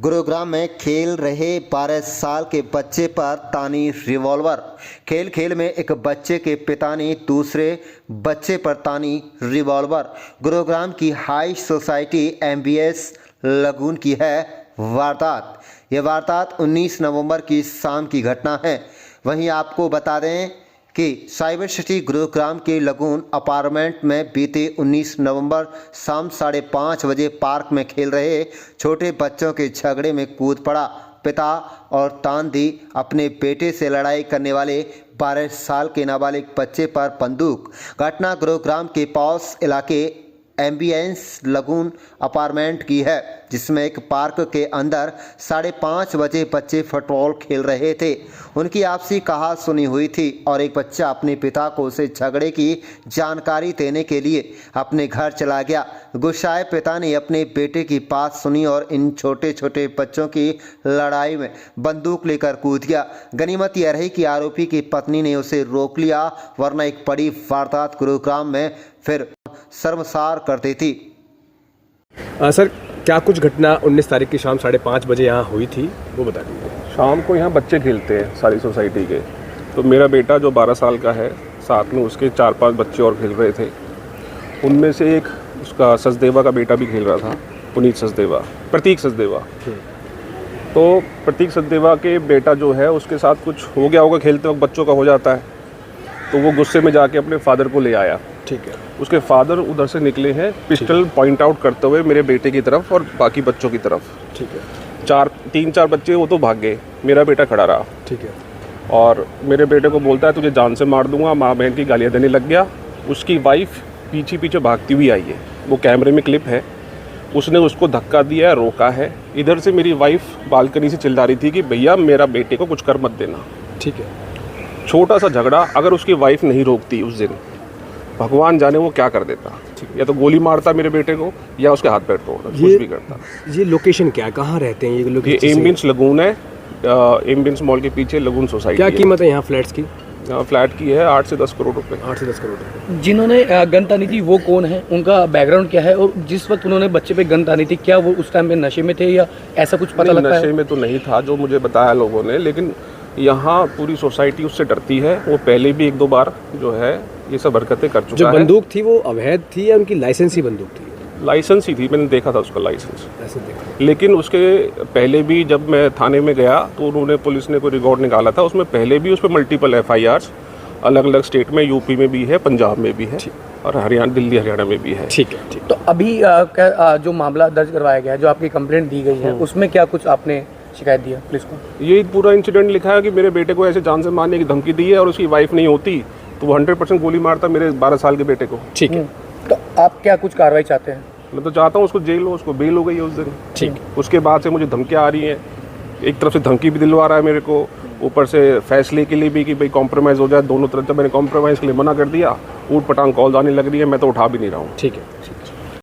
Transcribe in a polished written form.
गुरुग्राम में खेल रहे 12 साल के बच्चे पर तानी रिवॉल्वर। खेल खेल में एक बच्चे के पिता ने दूसरे बच्चे पर तानी रिवॉल्वर। गुरुग्राम की हाई सोसाइटी एमबीएस लगून की है वारदात। ये वारदात 19 नवंबर की शाम की घटना है। वहीं आपको बता दें कि साइबर सिटी गुरुग्राम के लगून अपार्टमेंट में बीते 19 नवंबर शाम 5:30 बजे पार्क में खेल रहे छोटे बच्चों के झगड़े में कूद पड़ा। पिता और तानदी अपने बेटे से लड़ाई करने वाले 12 साल के नाबालिग बच्चे पर बंदूक। घटना गुरुग्राम के पॉश इलाके एम्बियंस लगून अपार्टमेंट की है, जिसमें एक पार्क के अंदर 5:30 बजे बच्चे फुटबॉल खेल रहे थे। उनकी आपसी कहा सुनी हुई थी और एक बच्चा अपने पिता को उसे झगड़े की जानकारी देने के लिए अपने घर चला गया। गुस्साए पिता ने अपने बेटे की बात सुनी और इन छोटे छोटे बच्चों की लड़ाई में बंदूक लेकर कूद गया। गनीमत यह रही कि आरोपी की पत्नी ने उसे रोक लिया, वरना एक बड़ी वारदात गुरुग्राम में फिर शर्मसार कर दी थी। सर, क्या कुछ घटना 19 तारीख की शाम 5:30 बजे यहाँ हुई थी, वो बता दीजिए। शाम को यहाँ बच्चे खेलते हैं सारी सोसाइटी के, तो मेरा बेटा जो 12 साल का है, साथ में उसके 4-5 बच्चे और खेल रहे थे। उनमें से एक उसका सचदेवा का बेटा भी खेल रहा था, प्रतीक सचदेवा। तो प्रतीक सचदेवा के बेटा जो है उसके साथ कुछ हो गया होगा, खेलते वक्त बच्चों का हो जाता है, तो वो गुस्से में जाके अपने फादर को ले आया। ठीक है। उसके फादर उधर से निकले हैं पिस्टल पॉइंट आउट करते हुए मेरे बेटे की तरफ और बाकी बच्चों की तरफ। ठीक है। 3-4 बच्चे वो तो भाग गए, मेरा बेटा खड़ा रहा। ठीक है। और मेरे बेटे को बोलता है तुझे जान से मार दूंगा, माँ बहन की गालियाँ देने लग गया। उसकी वाइफ पीछे पीछे भागती हुई आई है, वो कैमरे में क्लिप है। उसने उसको धक्का दिया, रोका है। इधर से मेरी वाइफ बालकनी से चिल्ला रही थी कि भैया मेरा बेटे को कुछ कर मत देना। ठीक है। छोटा सा झगड़ा, अगर उसकी वाइफ नहीं रोकती उस दिन, भगवान जाने वो क्या कर देता। या तो गोली मारता मेरे बेटे को या उसके हाथ पैर तोड़ता, कुछ भी करता। ये लोकेशन क्या है, कहाँ रहते हैं ये लोग? ये एम्बियंस लगून है, एम्बियंस मॉल के पीछे लगून सोसाइटी। क्या कीमत है यहाँ फ्लैट्स की? फ्लैट की है 8 से 10 करोड़ रुपए। 8 से 10 करोड़ रुपए। जिन्होंने गन तानी थी वो कौन है, उनका बैकग्राउंड क्या है, और जिस वक्त उन्होंने बच्चे पे गन तानी थी क्या वो उस टाइम में नशे में थे या ऐसा कुछ पता लगता है? नशे में तो नहीं था जो मुझे बताया लोगों ने, लेकिन यहाँ पूरी सोसाइटी उससे डरती है। वो पहले भी 1-2 बार जो है ये सब हरकतें कर चुका है। जो बंदूक थी वो अवैध थी या उनकी लाइसेंसी बंदूक थी? लाइसेंस ही थी, मैंने देखा था उसका लाइसेंस। ऐसे देखा। लेकिन उसके पहले भी जब मैं थाने में गया तो उन्होंने, पुलिस ने कोई रिकॉर्ड निकाला था, उसमें पहले भी उस पर मल्टीपल FIRs अलग अलग स्टेट में, यूपी में भी है, पंजाब में भी है और हरियाणा, दिल्ली हरियाणा में भी है। ठीक है। ठीक। तो अभी जो मामला दर्ज करवाया गया है, जो आपकी कंप्लेंट दी गई है, उसमें क्या कुछ आपने शिकायत दिया पुलिस को? ये पूरा इंसिडेंट लिखा है कि मेरे बेटे को ऐसे जान से मारने की धमकी दी है और उसकी वाइफ नहीं होती तो वो 100% गोली मारता मेरे 12 साल के बेटे को। ठीक है। तो आप क्या कुछ कार्रवाई चाहते हैं? मैं तो चाहता हूँ उसको जेल हो, उसको बेल हो गई है उस दिन। ठीक। उसके बाद से मुझे धमकियाँ आ रही हैं, एक तरफ से धमकी भी दिलवा रहा है मेरे को, ऊपर से फैसले के लिए भी कि भाई कॉम्प्रोमाइज़ हो जाए दोनों तरफ। जब मैंने कॉम्प्रोमाइज़ के लिए मना कर दिया, ऊट पटांग कॉल आने लग रही है, मैं तो उठा भी नहीं रहा हूँ। ठीक है।